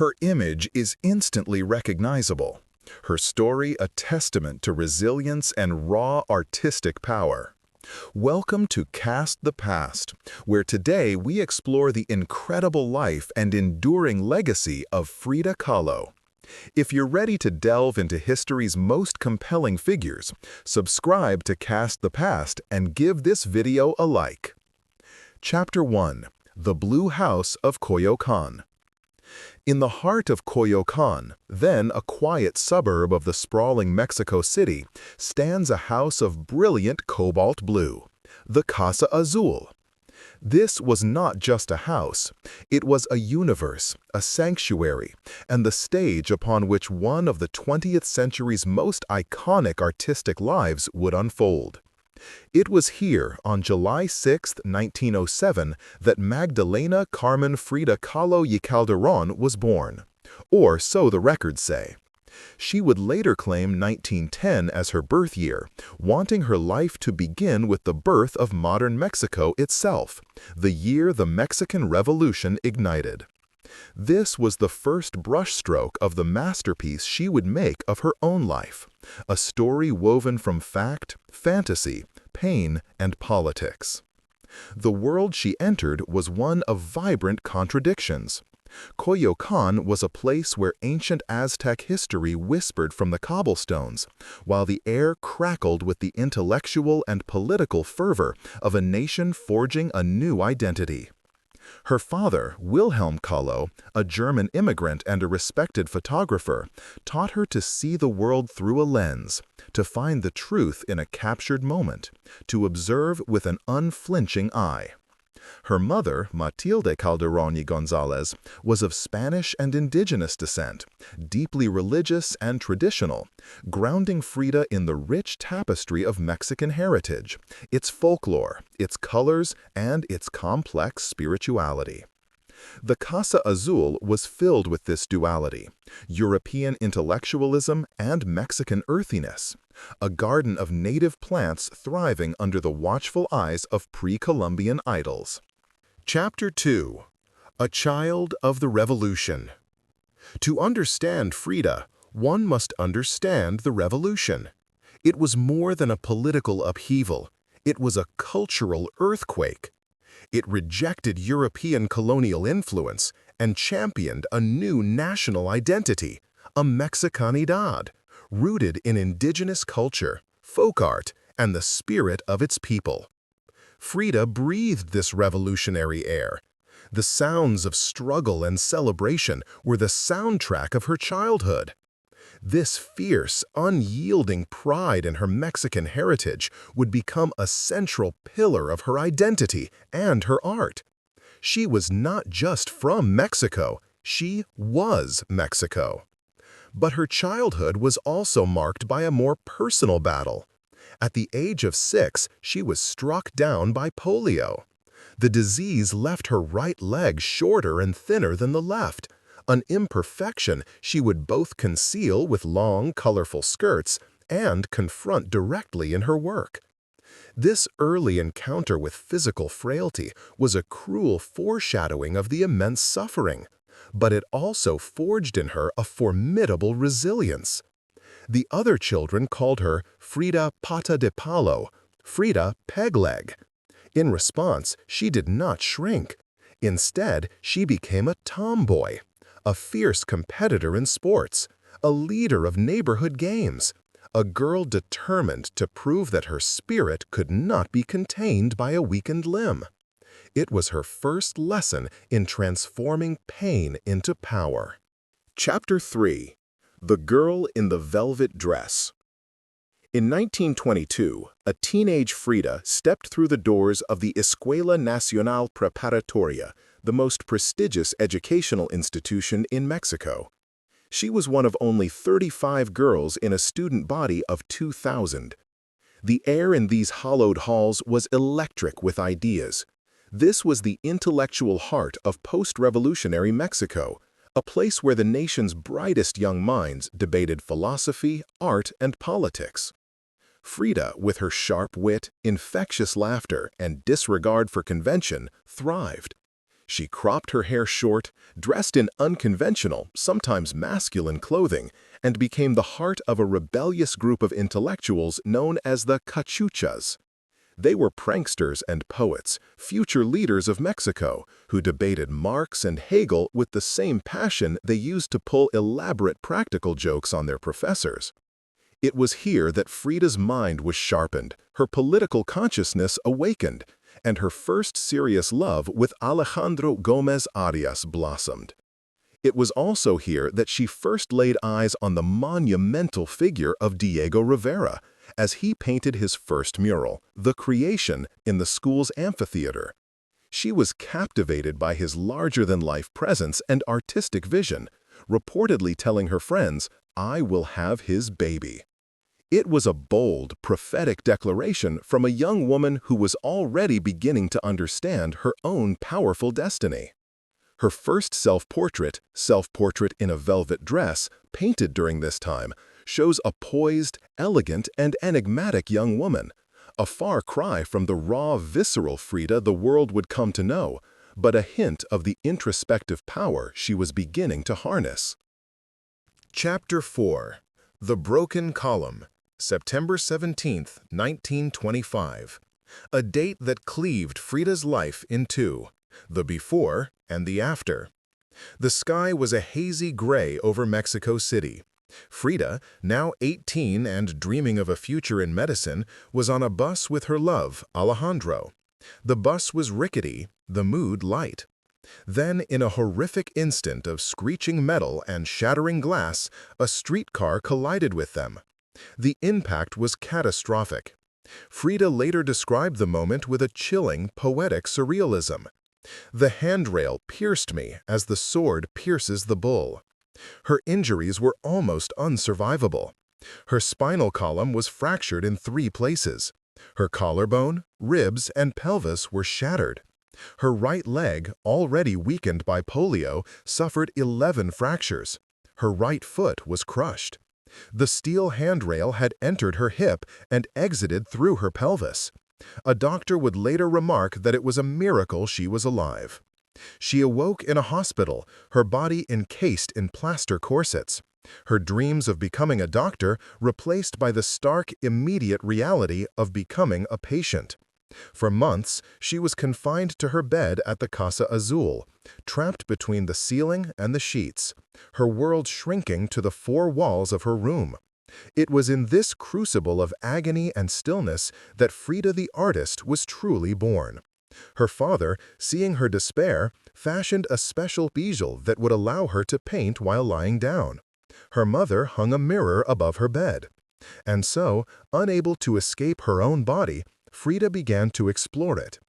Her image is instantly recognizable, her story a testament to resilience and raw artistic power. Welcome to Cast the Past, where today we explore the incredible life and enduring legacy of Frida Kahlo. If you're ready to delve into history's most compelling figures, subscribe to Cast the Past and give this video a like. Chapter 1. The Blue House of Coyoacán. In the heart of Coyoacán, then a quiet suburb of the sprawling Mexico City, stands a house of brilliant cobalt blue, the Casa Azul. This was not just a house, it was a universe, a sanctuary, and the stage upon which one of the 20th century's most iconic artistic lives would unfold. It was here, on July 6, 1907, that Magdalena Carmen Frida Kahlo y Calderón was born, or so the records say. She would later claim 1910 as her birth year, wanting her life to begin with the birth of modern Mexico itself, the year the Mexican Revolution ignited. This was the first brushstroke of the masterpiece she would make of her own life, a story woven from fact, fantasy, pain, and politics. The world she entered was one of vibrant contradictions. Coyoacán was a place where ancient Aztec history whispered from the cobblestones, while the air crackled with the intellectual and political fervor of a nation forging a new identity. Her father, Wilhelm Kahlo, a German immigrant and a respected photographer, taught her to see the world through a lens, to find the truth in a captured moment, to observe with an unflinching eye. Her mother, Matilde Calderón y González, was of Spanish and indigenous descent, deeply religious and traditional, grounding Frida in the rich tapestry of Mexican heritage, its folklore, its colors, and its complex spirituality. The Casa Azul was filled with this duality, European intellectualism and Mexican earthiness, a garden of native plants thriving under the watchful eyes of pre-Columbian idols. Chapter 2. A Child of the Revolution. To understand Frida, one must understand the revolution. It was more than a political upheaval, it was a cultural earthquake. It rejected European colonial influence and championed a new national identity, a Mexicanidad, rooted in indigenous culture, folk art, and the spirit of its people. Frida breathed this revolutionary air. The sounds of struggle and celebration were the soundtrack of her childhood. This fierce, unyielding pride in her Mexican heritage would become a central pillar of her identity and her art. She was not just from Mexico, she was Mexico. But her childhood was also marked by a more personal battle. At the age of 6, she was struck down by polio. The disease left her right leg shorter and thinner than the left, an imperfection she would both conceal with long, colorful skirts and confront directly in her work. This early encounter with physical frailty was a cruel foreshadowing of the immense suffering, but it also forged in her a formidable resilience. The other children called her Frida Pata de Palo, Frida Pegleg. In response, she did not shrink. Instead, she became a tomboy, a fierce competitor in sports, a leader of neighborhood games, a girl determined to prove that her spirit could not be contained by a weakened limb. It was her first lesson in transforming pain into power. Chapter 3. The Girl in the Velvet Dress. In 1922, a teenage Frida stepped through the doors of the Escuela Nacional Preparatoria, the most prestigious educational institution in Mexico. She was one of only 35 girls in a student body of 2,000. The air in these hallowed halls was electric with ideas. This was the intellectual heart of post-revolutionary Mexico, a place where the nation's brightest young minds debated philosophy, art, and politics. Frida, with her sharp wit, infectious laughter, and disregard for convention, thrived. She cropped her hair short, dressed in unconventional, sometimes masculine clothing, and became the heart of a rebellious group of intellectuals known as the Cachuchas. They were pranksters and poets, future leaders of Mexico, who debated Marx and Hegel with the same passion they used to pull elaborate practical jokes on their professors. It was here that Frida's mind was sharpened, her political consciousness awakened, and her first serious love with Alejandro Gómez Arias blossomed. It was also here that she first laid eyes on the monumental figure of Diego Rivera, as he painted his first mural, The Creation, in the school's amphitheater. She was captivated by his larger-than-life presence and artistic vision, reportedly telling her friends, "I will have his baby." It was a bold, prophetic declaration from a young woman who was already beginning to understand her own powerful destiny. Her first self-portrait in a velvet dress, painted during this time, shows a poised, elegant, and enigmatic young woman, a far cry from the raw, visceral Frida the world would come to know, but a hint of the introspective power she was beginning to harness. Chapter 4. The Broken Column, September 17, 1925. A date that cleaved Frida's life in two, the before and the after. The sky was a hazy gray over Mexico City. Frida, now 18 and dreaming of a future in medicine, was on a bus with her love, Alejandro. The bus was rickety, the mood light. Then, in a horrific instant of screeching metal and shattering glass, a streetcar collided with them. The impact was catastrophic. Frida later described the moment with a chilling, poetic surrealism. "The handrail pierced me as the sword pierces the bull." Her injuries were almost unsurvivable. Her spinal column was fractured in 3 places. Her collarbone, ribs, and pelvis were shattered. Her right leg, already weakened by polio, suffered 11 fractures. Her right foot was crushed. The steel handrail had entered her hip and exited through her pelvis. A doctor would later remark that it was a miracle she was alive. She awoke in a hospital, her body encased in plaster corsets. Her dreams of becoming a doctor replaced by the stark, immediate reality of becoming a patient. For months, she was confined to her bed at the Casa Azul, trapped between the ceiling and the sheets, her world shrinking to the 4 walls of her room. It was in this crucible of agony and stillness that Frida the artist was truly born. Her father, seeing her despair, fashioned a special easel that would allow her to paint while lying down. Her mother hung a mirror above her bed. And so, unable to escape her own body, Frida began to explore it.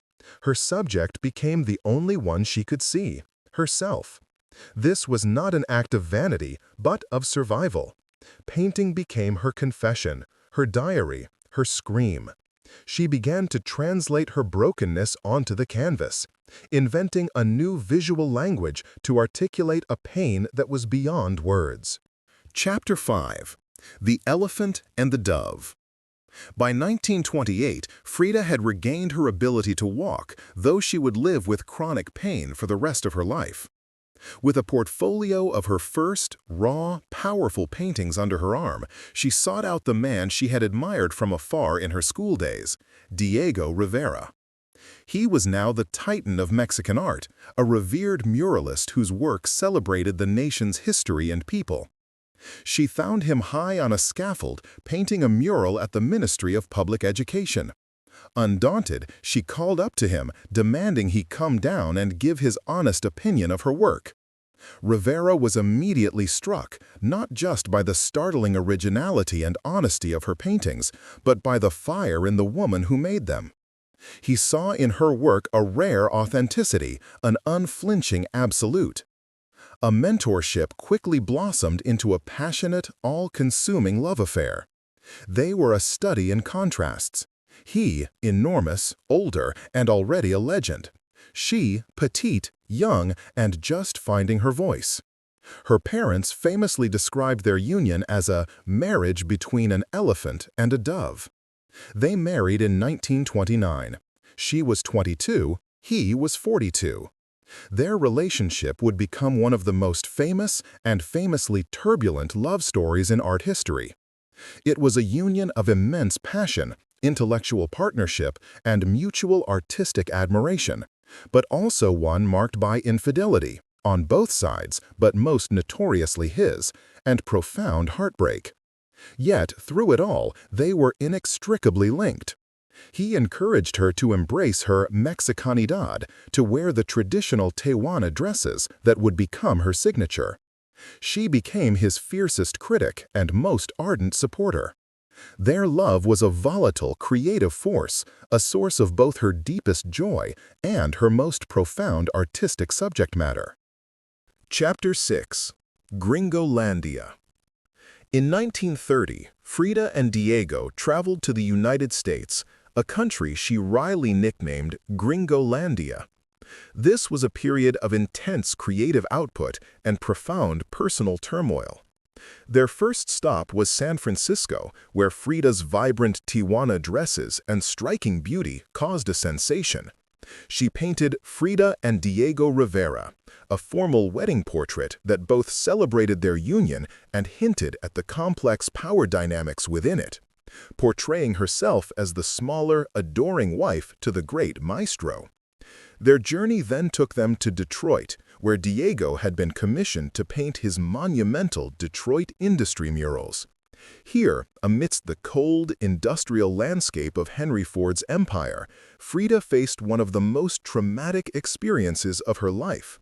Her subject became the only one she could see, herself. This was not an act of vanity, but of survival. Painting became her confession, her diary, her scream. She began to translate her brokenness onto the canvas, inventing a new visual language to articulate a pain that was beyond words. Chapter 5. The Elephant and the Dove. By 1928, Frida had regained her ability to walk, though she would live with chronic pain for the rest of her life. With a portfolio of her first, raw, powerful paintings under her arm, she sought out the man she had admired from afar in her school days, Diego Rivera. He was now the titan of Mexican art, a revered muralist whose work celebrated the nation's history and people. She found him high on a scaffold, painting a mural at the Ministry of Public Education. Undaunted, she called up to him, demanding he come down and give his honest opinion of her work. Rivera was immediately struck, not just by the startling originality and honesty of her paintings, but by the fire in the woman who made them. He saw in her work a rare authenticity, an unflinching absolute. A mentorship quickly blossomed into a passionate, all-consuming love affair. They were a study in contrasts. He, enormous, older, and already a legend. She, petite, young, and just finding her voice. Her parents famously described their union as a marriage between an elephant and a dove. They married in 1929. She was 22, he was 42. Their relationship would become one of the most famous and famously turbulent love stories in art history. It was a union of immense passion, intellectual partnership, and mutual artistic admiration, but also one marked by infidelity, on both sides, but most notoriously his, and profound heartbreak. Yet, through it all, they were inextricably linked. He encouraged her to embrace her Mexicanidad, to wear the traditional Tehuana dresses that would become her signature. She became his fiercest critic and most ardent supporter. Their love was a volatile, creative force, a source of both her deepest joy and her most profound artistic subject matter. Chapter 6. Gringolandia. In 1930, Frida and Diego traveled to the United States, a country she wryly nicknamed Gringolandia. This was a period of intense creative output and profound personal turmoil. Their first stop was San Francisco, where Frida's vibrant Tijuana dresses and striking beauty caused a sensation. She painted Frida and Diego Rivera, a formal wedding portrait that both celebrated their union and hinted at the complex power dynamics within it, portraying herself as the smaller, adoring wife to the great maestro. Their journey then took them to Detroit, where Diego had been commissioned to paint his monumental Detroit industry murals. Here, amidst the cold, industrial landscape of Henry Ford's empire, Frida faced one of the most traumatic experiences of her life.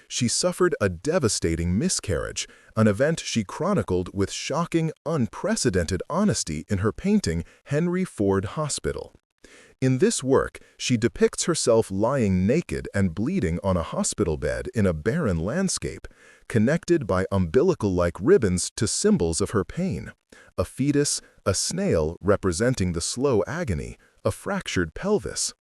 She suffered a devastating miscarriage, an event she chronicled with shocking, unprecedented honesty in her painting Henry Ford Hospital. In this work, she depicts herself lying naked and bleeding on a hospital bed in a barren landscape, connected by umbilical-like ribbons to symbols of her pain: a fetus, a snail representing the slow agony, a fractured pelvis.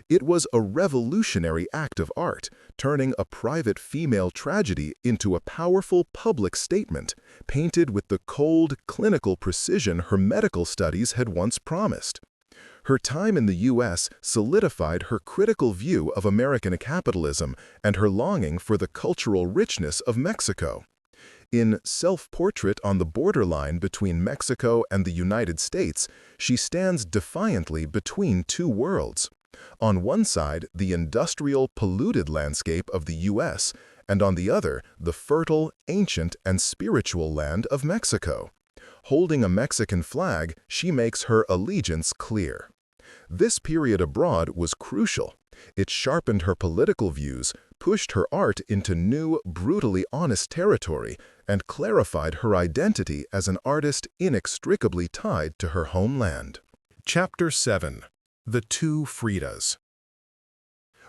It was a revolutionary act of art, turning a private female tragedy into a powerful public statement, painted with the cold, clinical precision her medical studies had once promised. Her time in the U.S. solidified her critical view of American capitalism and her longing for the cultural richness of Mexico. In Self-Portrait on the Borderline Between Mexico and the United States, she stands defiantly between two worlds. On one side, the industrial, polluted landscape of the U.S., and on the other, the fertile, ancient, and spiritual land of Mexico. Holding a Mexican flag, she makes her allegiance clear. This period abroad was crucial. It sharpened her political views, pushed her art into new, brutally honest territory, and clarified her identity as an artist inextricably tied to her homeland. Chapter 7. The Two Fridas.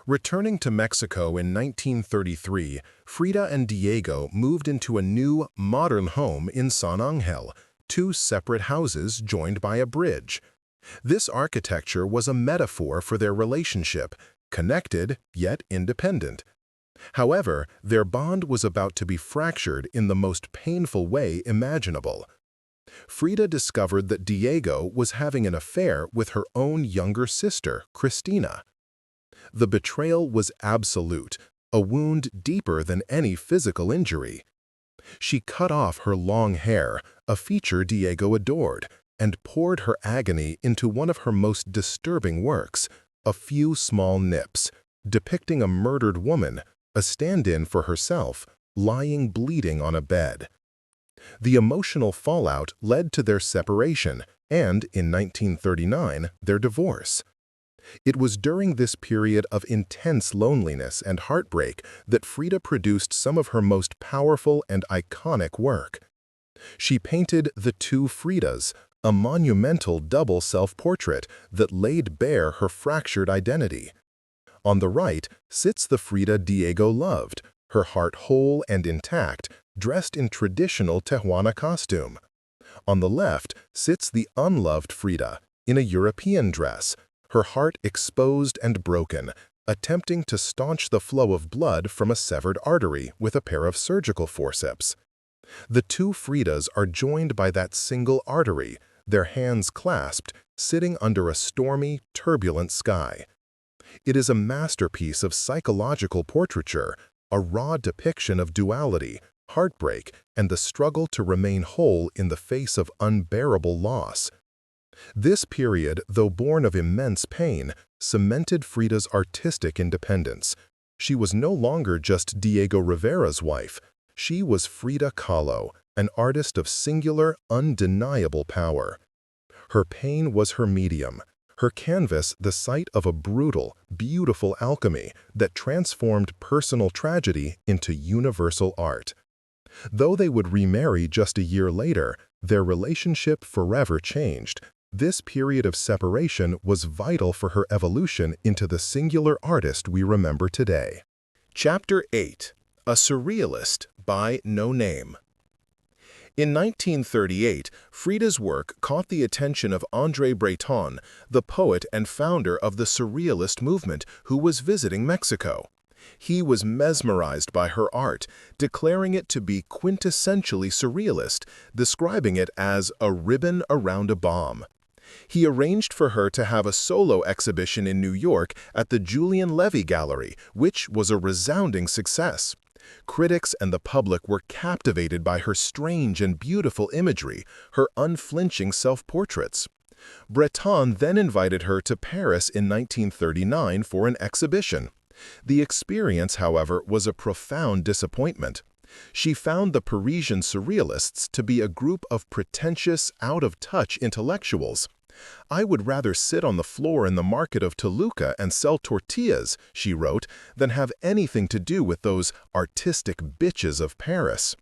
Returning to Mexico in 1933, Frida and Diego moved into a new, modern home in San Angel, two separate houses joined by a bridge. This architecture was a metaphor for their relationship, connected yet independent. However, their bond was about to be fractured in the most painful way imaginable. Frida discovered that Diego was having an affair with her own younger sister, Cristina. The betrayal was absolute, a wound deeper than any physical injury. She cut off her long hair, a feature Diego adored, and poured her agony into one of her most disturbing works, A Few Small Nips, depicting a murdered woman, a stand-in for herself, lying bleeding on a bed. The emotional fallout led to their separation and, in 1939, their divorce. It was during this period of intense loneliness and heartbreak that Frida produced some of her most powerful and iconic work. She painted The Two Fridas, a monumental double self-portrait that laid bare her fractured identity. On the right sits the Frida Diego loved, her heart whole and intact, dressed in traditional Tehuana costume. On the left sits the unloved Frida, in a European dress, her heart exposed and broken, attempting to staunch the flow of blood from a severed artery with a pair of surgical forceps. The two Fridas are joined by that single artery, their hands clasped, sitting under a stormy, turbulent sky. It is a masterpiece of psychological portraiture, a raw depiction of duality, heartbreak, and the struggle to remain whole in the face of unbearable loss. This period, though born of immense pain, cemented Frida's artistic independence. She was no longer just Diego Rivera's wife. She was Frida Kahlo, an artist of singular, undeniable power. Her pain was her medium, her canvas the site of a brutal, beautiful alchemy that transformed personal tragedy into universal art. Though they would remarry just a year later, their relationship forever changed. This period of separation was vital for her evolution into the singular artist we remember today. Chapter 8. A Surrealist by No Name. In 1938, Frida's work caught the attention of André Breton, the poet and founder of the Surrealist movement, who was visiting Mexico. He was mesmerized by her art, declaring it to be quintessentially surrealist, describing it as a ribbon around a bomb. He arranged for her to have a solo exhibition in New York at the Julian Levy Gallery, which was a resounding success. Critics and the public were captivated by her strange and beautiful imagery, her unflinching self-portraits. Breton then invited her to Paris in 1939 for an exhibition. The experience, however, was a profound disappointment. She found the Parisian surrealists to be a group of pretentious, out-of-touch intellectuals. "I would rather sit on the floor in the market of Toluca and sell tortillas," she wrote, "than have anything to do with those artistic bitches of Paris."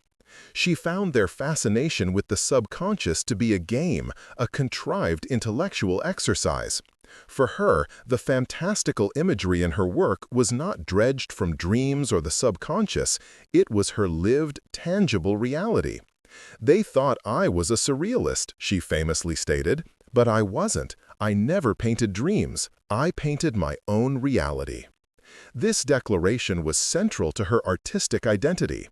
She found their fascination with the subconscious to be a game, a contrived intellectual exercise. For her, the fantastical imagery in her work was not dredged from dreams or the subconscious, it was her lived, tangible reality. "They thought I was a surrealist," she famously stated, "but I wasn't. I never painted dreams. I painted my own reality." This declaration was central to her artistic identity.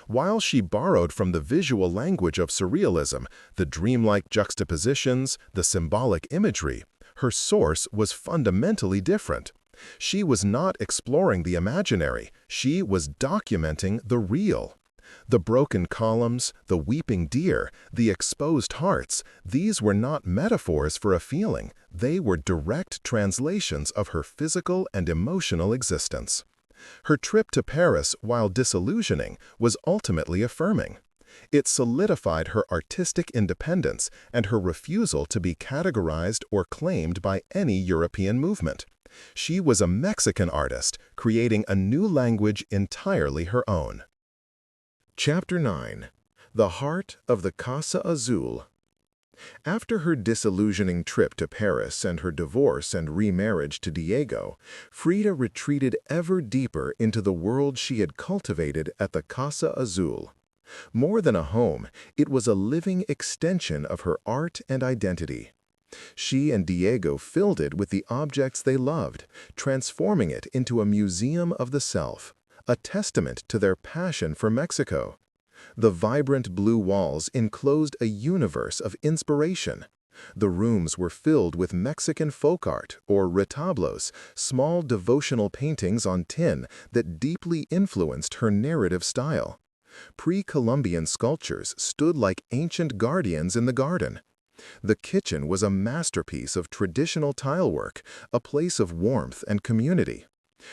While she borrowed from the visual language of surrealism, the dreamlike juxtapositions, the symbolic imagery, her source was fundamentally different. She was not exploring the imaginary, she was documenting the real. The broken columns, the weeping deer, the exposed hearts, these were not metaphors for a feeling, they were direct translations of her physical and emotional existence. Her trip to Paris, while disillusioning, was ultimately affirming. It solidified her artistic independence and her refusal to be categorized or claimed by any European movement. She was a Mexican artist, creating a new language entirely her own. Chapter 9. The Heart of the Casa Azul. After her disillusioning trip to Paris and her divorce and remarriage to Diego, Frida retreated ever deeper into the world she had cultivated at the Casa Azul. More than a home, it was a living extension of her art and identity. She and Diego filled it with the objects they loved, transforming it into a museum of the self, a testament to their passion for Mexico. The vibrant blue walls enclosed a universe of inspiration. The rooms were filled with Mexican folk art, or retablos, small devotional paintings on tin that deeply influenced her narrative style. Pre-Columbian sculptures stood like ancient guardians in the garden. The kitchen was a masterpiece of traditional tilework, a place of warmth and community.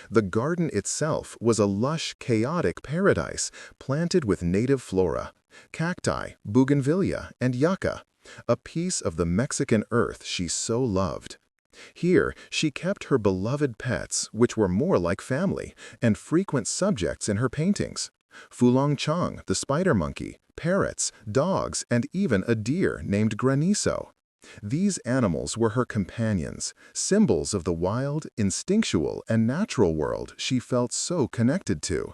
The garden itself was a lush, chaotic paradise, planted with native flora, cacti, bougainvillea, and yucca, a piece of the Mexican earth she so loved. Here, she kept her beloved pets, which were more like family, and frequent subjects in her paintings. Fulong Chong, the spider monkey, parrots, dogs, and even a deer named Granizo. These animals were her companions, symbols of the wild, instinctual, and natural world she felt so connected to.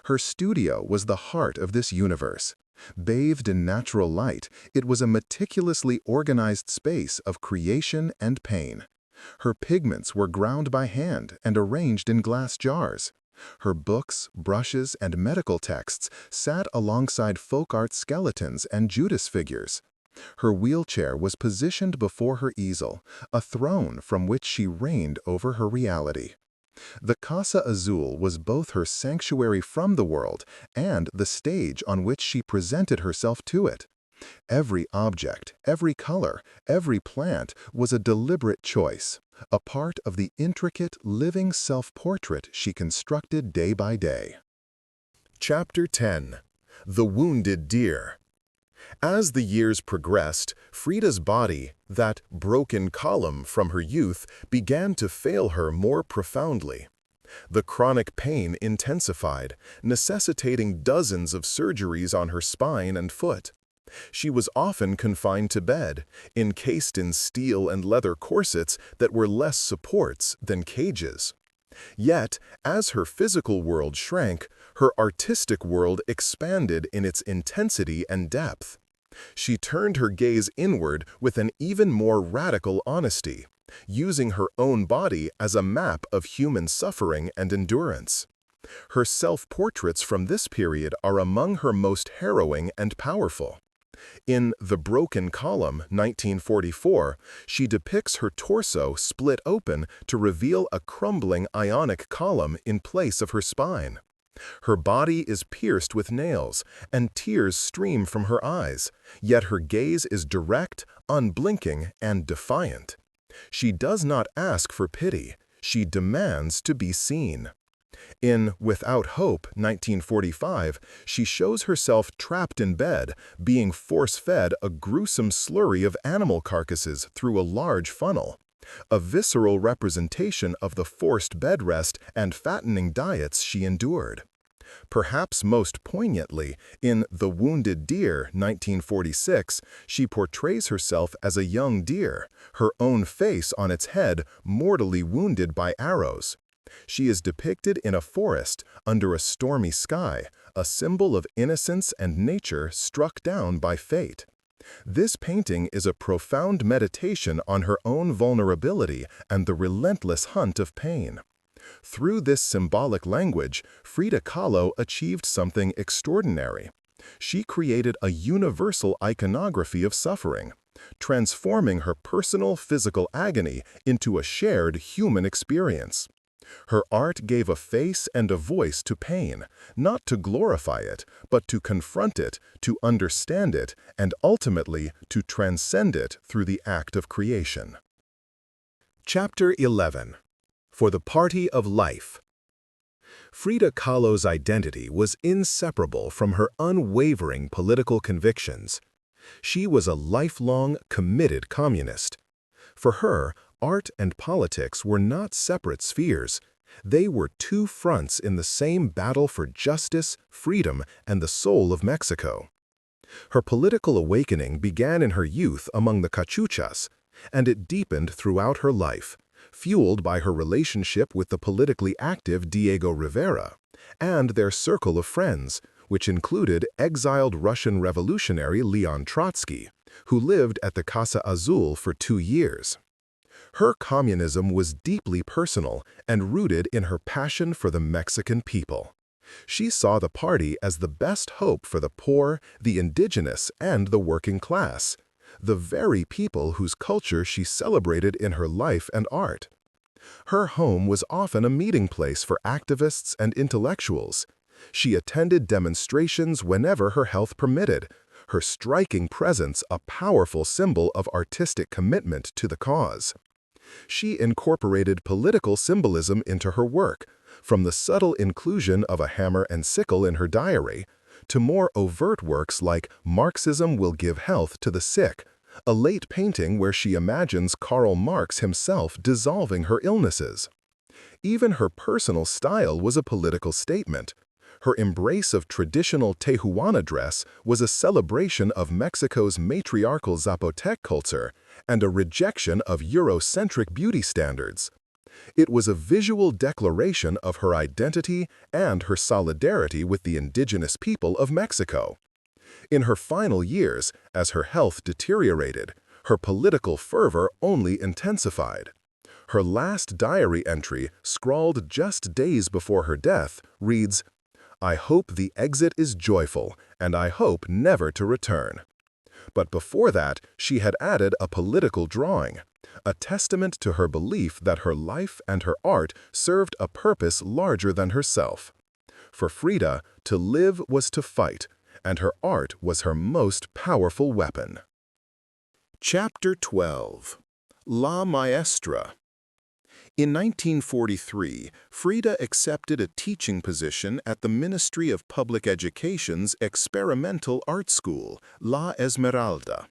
Her studio was the heart of this universe. Bathed in natural light, it was a meticulously organized space of creation and pain. Her pigments were ground by hand and arranged in glass jars. Her books, brushes, and medical texts sat alongside folk art skeletons and Judas figures. Her wheelchair was positioned before her easel, a throne from which she reigned over her reality. The Casa Azul was both her sanctuary from the world and the stage on which she presented herself to it. Every object, every color, every plant was a deliberate choice, a part of the intricate, living self-portrait she constructed day by day. Chapter 10. The Wounded Deer. As the years progressed, Frida's body, that broken column from her youth, began to fail her more profoundly. The chronic pain intensified, necessitating dozens of surgeries on her spine and foot. She was often confined to bed, encased in steel and leather corsets that were less supports than cages. Yet, as her physical world shrank, her artistic world expanded in its intensity and depth. She turned her gaze inward with an even more radical honesty, using her own body as a map of human suffering and endurance. Her self-portraits from this period are among her most harrowing and powerful. In The Broken Column, 1944, she depicts her torso split open to reveal a crumbling ionic column in place of her spine. Her body is pierced with nails, and tears stream from her eyes, yet her gaze is direct, unblinking, and defiant. She does not ask for pity, she demands to be seen. In Without Hope, 1945, she shows herself trapped in bed, being force-fed a gruesome slurry of animal carcasses through a large funnel, a visceral representation of the forced bed rest and fattening diets she endured. Perhaps most poignantly, in The Wounded Deer, 1946, she portrays herself as a young deer, her own face on its head mortally wounded by arrows. She is depicted in a forest, under a stormy sky, a symbol of innocence and nature struck down by fate. This painting is a profound meditation on her own vulnerability and the relentless hunt of pain. Through this symbolic language, Frida Kahlo achieved something extraordinary. She created a universal iconography of suffering, transforming her personal physical agony into a shared human experience. Her art gave a face and a voice to pain, not to glorify it, but to confront it, to understand it, and ultimately to transcend it through the act of creation. Chapter 11. For the Party of Life. Frida Kahlo's identity was inseparable from her unwavering political convictions. She was a lifelong, committed communist. For her, art and politics were not separate spheres. They were two fronts in the same battle for justice, freedom, and the soul of Mexico. Her political awakening began in her youth among the Cachuchas, and it deepened throughout her life, fueled by her relationship with the politically active Diego Rivera, and their circle of friends, which included exiled Russian revolutionary Leon Trotsky, who lived at the Casa Azul for 2 years. Her communism was deeply personal and rooted in her passion for the Mexican people. She saw the party as the best hope for the poor, the indigenous, and the working class, the very people whose culture she celebrated in her life and art. Her home was often a meeting place for activists and intellectuals. She attended demonstrations whenever her health permitted, her striking presence a powerful symbol of artistic commitment to the cause. She incorporated political symbolism into her work, from the subtle inclusion of a hammer and sickle in her diary, to more overt works like Marxism Will Give Health to the Sick, a late painting where she imagines Karl Marx himself dissolving her illnesses. Even her personal style was a political statement. Her embrace of traditional Tehuana dress was a celebration of Mexico's matriarchal Zapotec culture and a rejection of Eurocentric beauty standards. It was a visual declaration of her identity and her solidarity with the indigenous people of Mexico. In her final years, as her health deteriorated, her political fervor only intensified. Her last diary entry, scrawled just days before her death, reads, "I hope the exit is joyful, and I hope never to return." But before that, she had added a political drawing, a testament to her belief that her life and her art served a purpose larger than herself. For Frida, to live was to fight, and her art was her most powerful weapon. Chapter 12. La Maestra. In 1943, Frida accepted a teaching position at the Ministry of Public Education's experimental art school, La Esmeralda.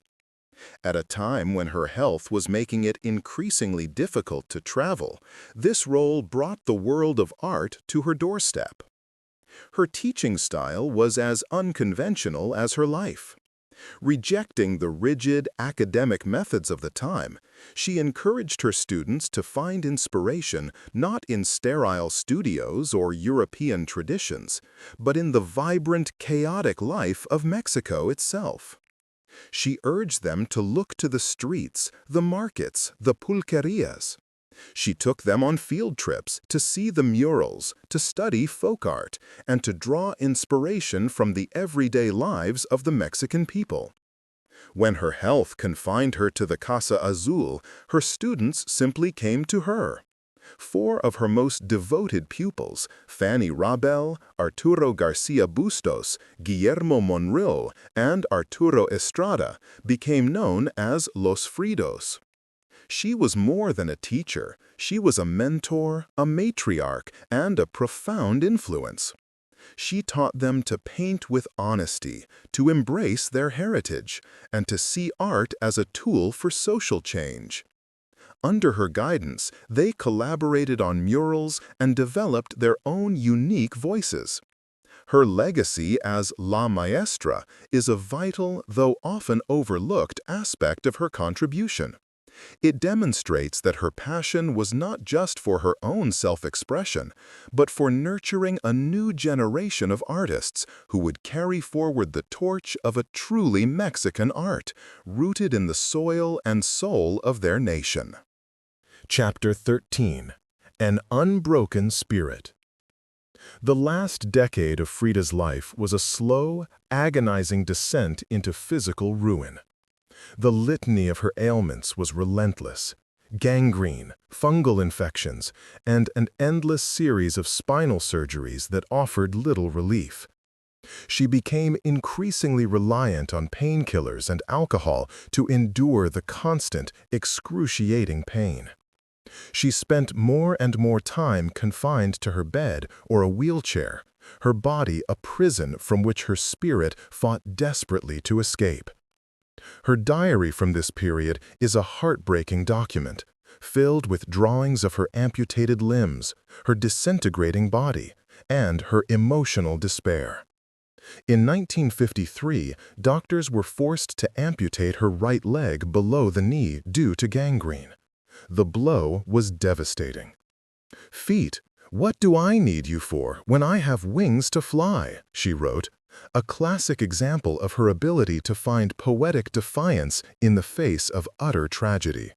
At a time when her health was making it increasingly difficult to travel, this role brought the world of art to her doorstep. Her teaching style was as unconventional as her life. Rejecting the rigid academic methods of the time, she encouraged her students to find inspiration not in sterile studios or European traditions, but in the vibrant, chaotic life of Mexico itself. She urged them to look to the streets, the markets, the pulquerias. She took them on field trips to see the murals, to study folk art, and to draw inspiration from the everyday lives of the Mexican people. When her health confined her to the Casa Azul, her students simply came to her. 4 of her most devoted pupils, Fanny Rabel, Arturo Garcia Bustos, Guillermo Monreal, and Arturo Estrada, became known as Los Fridos. She was more than a teacher. She was a mentor, a matriarch, and a profound influence. She taught them to paint with honesty, to embrace their heritage, and to see art as a tool for social change. Under her guidance, they collaborated on murals and developed their own unique voices. Her legacy as La Maestra is a vital, though often overlooked, aspect of her contribution. It demonstrates that her passion was not just for her own self-expression, but for nurturing a new generation of artists who would carry forward the torch of a truly Mexican art, rooted in the soil and soul of their nation. Chapter 13. An Unbroken Spirit. The last decade of Frida's life was a slow, agonizing descent into physical ruin. The litany of her ailments was relentless: gangrene, fungal infections, and an endless series of spinal surgeries that offered little relief. She became increasingly reliant on painkillers and alcohol to endure the constant, excruciating pain. She spent more and more time confined to her bed or a wheelchair, her body a prison from which her spirit fought desperately to escape. Her diary from this period is a heartbreaking document, filled with drawings of her amputated limbs, her disintegrating body, and her emotional despair. In 1953, doctors were forced to amputate her right leg below the knee due to gangrene. The blow was devastating. "Feet, what do I need you for when I have wings to fly?" she wrote, a classic example of her ability to find poetic defiance in the face of utter tragedy.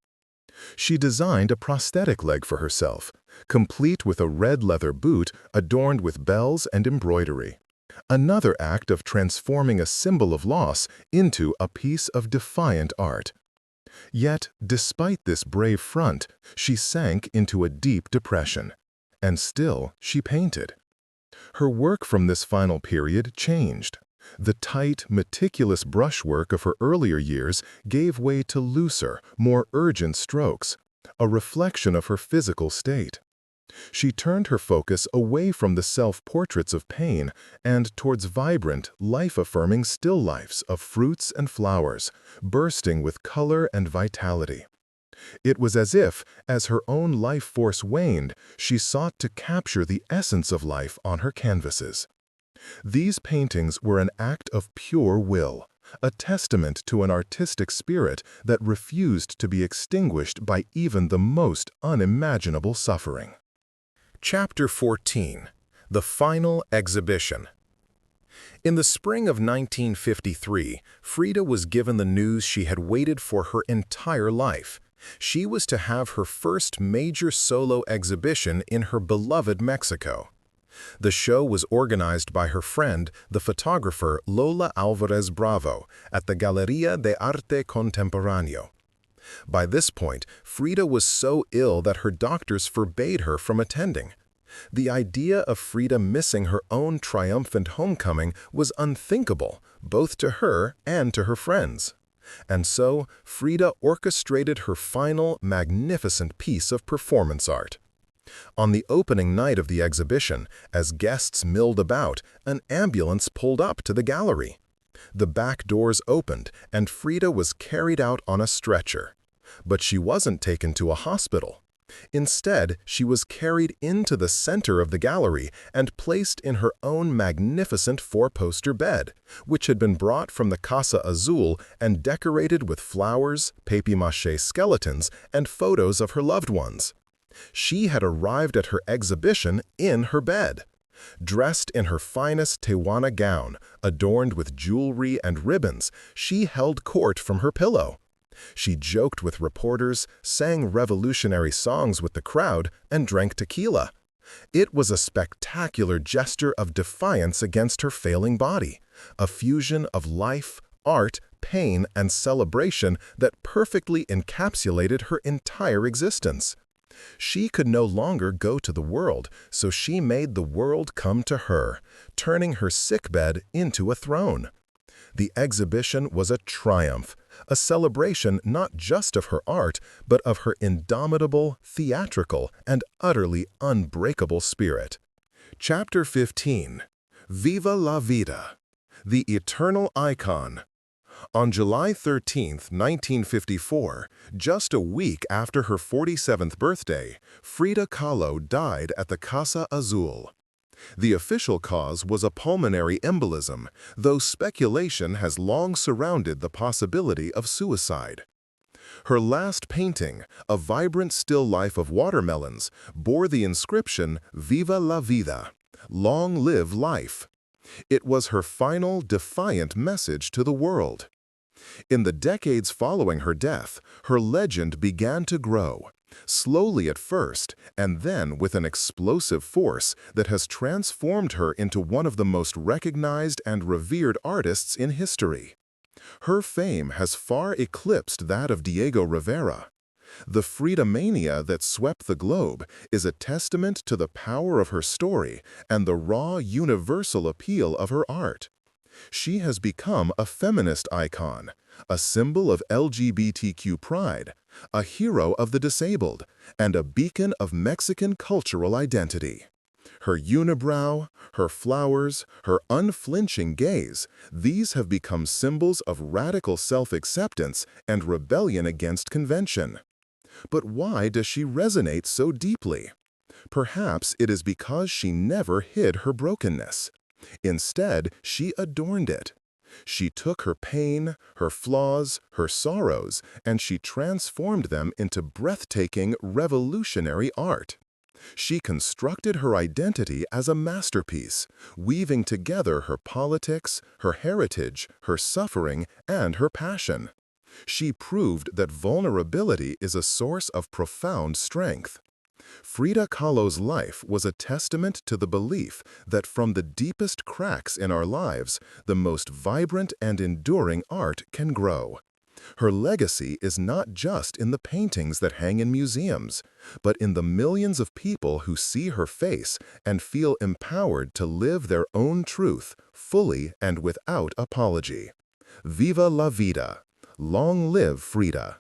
She designed a prosthetic leg for herself, complete with a red leather boot adorned with bells and embroidery. Another act of transforming a symbol of loss into a piece of defiant art. Yet, despite this brave front, she sank into a deep depression. And still, she painted. Her work from this final period changed. The tight, meticulous brushwork of her earlier years gave way to looser, more urgent strokes, a reflection of her physical state. She turned her focus away from the self-portraits of pain and towards vibrant, life-affirming still lifes of fruits and flowers, bursting with color and vitality. It was as if, as her own life force waned, she sought to capture the essence of life on her canvases. These paintings were an act of pure will, a testament to an artistic spirit that refused to be extinguished by even the most unimaginable suffering. Chapter 14. The Final Exhibition. In the spring of 1953, Frida was given the news she had waited for her entire life. She was to have her first major solo exhibition in her beloved Mexico. The show was organized by her friend, the photographer Lola Alvarez Bravo, at the Galleria de Arte Contemporáneo. By this point, Frida was so ill that her doctors forbade her from attending. The idea of Frida missing her own triumphant homecoming was unthinkable, both to her and to her friends. And so, Frida orchestrated her final, magnificent piece of performance art. On the opening night of the exhibition, as guests milled about, an ambulance pulled up to the gallery. The back doors opened, and Frida was carried out on a stretcher. But she wasn't taken to a hospital. Instead, she was carried into the center of the gallery and placed in her own magnificent four-poster bed, which had been brought from the Casa Azul and decorated with flowers, papier-mâché skeletons, and photos of her loved ones. She had arrived at her exhibition in her bed. Dressed in her finest Tehuana gown, adorned with jewelry and ribbons, she held court from her pillow. She joked with reporters, sang revolutionary songs with the crowd, and drank tequila. It was a spectacular gesture of defiance against her failing body, a fusion of life, art, pain, and celebration that perfectly encapsulated her entire existence. She could no longer go to the world, so she made the world come to her, turning her sickbed into a throne. The exhibition was a triumph, a celebration not just of her art, but of her indomitable, theatrical, and utterly unbreakable spirit. Chapter 15. Viva la Vida, the Eternal Icon. On July 13, 1954, just a week after her 47th birthday, Frida Kahlo died at the Casa Azul. The official cause was a pulmonary embolism, though speculation has long surrounded the possibility of suicide. Her last painting, a vibrant still life of watermelons, bore the inscription "Viva la Vida," long live life. It was her final, defiant message to the world. In the decades following her death, her legend began to grow, slowly at first, and then with an explosive force that has transformed her into one of the most recognized and revered artists in history. Her fame has far eclipsed that of Diego Rivera. The Frida mania that swept the globe is a testament to the power of her story and the raw, universal appeal of her art. She has become a feminist icon, a symbol of LGBTQ pride, a hero of the disabled, and a beacon of Mexican cultural identity. Her unibrow, her flowers, her unflinching gaze, these have become symbols of radical self-acceptance and rebellion against convention. But why does she resonate so deeply? Perhaps it is because she never hid her brokenness. Instead, she adorned it. She took her pain, her flaws, her sorrows, and she transformed them into breathtaking, revolutionary art. She constructed her identity as a masterpiece, weaving together her politics, her heritage, her suffering, and her passion. She proved that vulnerability is a source of profound strength. Frida Kahlo's life was a testament to the belief that from the deepest cracks in our lives, the most vibrant and enduring art can grow. Her legacy is not just in the paintings that hang in museums, but in the millions of people who see her face and feel empowered to live their own truth, fully and without apology. Viva la vida! Long live Frida!